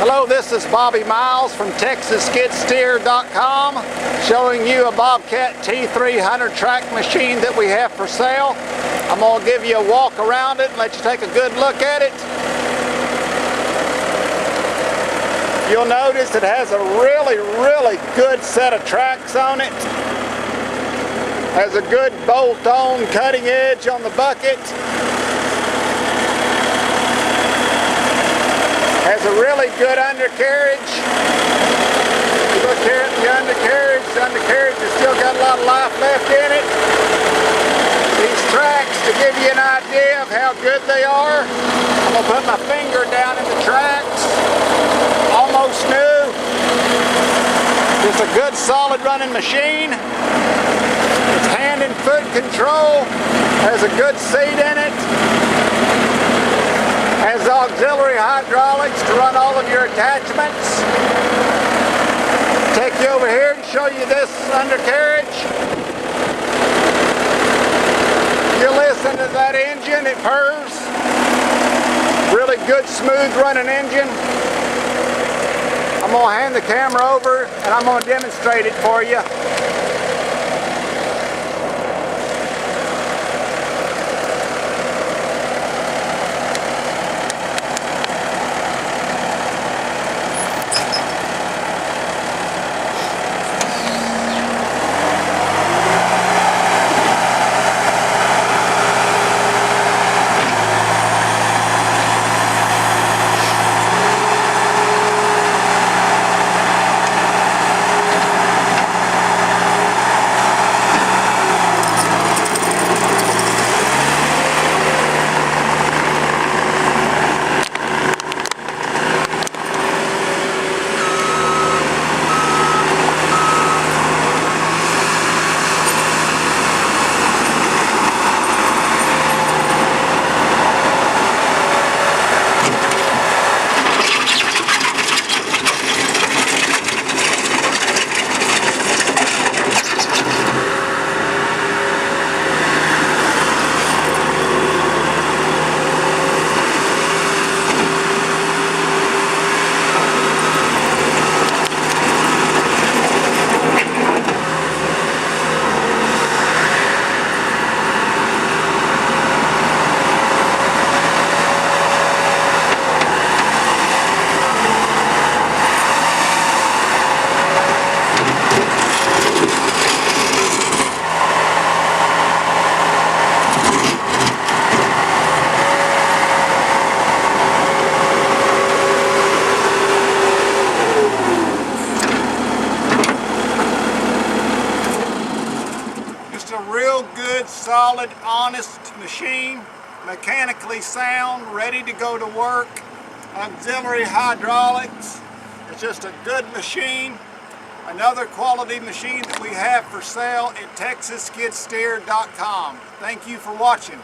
Hello, this is Bobby Miles from TexasSkidSteer.com showing you a Bobcat T300 track machine that we have for sale. I'm going to give you a walk around it and let you take a good look at it. You'll notice it has a really good set of tracks on it. Has a good bolt-on cutting edge on the bucket. Has a really good undercarriage. You look here at the undercarriage has still got a lot of life left in it. These tracks, to give you an idea of how good they are, I'm going to put my finger down in the tracks. Almost new. It's a good solid running machine. It's hand and foot control. Has a good seat in it. Has auxiliary hydraulics to run all of your attachments. Take you over here and show you this undercarriage. You listen to that engine, it purrs. Really good, smooth running engine. I'm going to hand the camera over and I'm going to demonstrate it for you. Real good, solid, honest machine, mechanically sound, ready to go to work, auxiliary hydraulics. It's just a good machine. Another quality machine that we have for sale at TexasSkidSteer.com. Thank you for watching.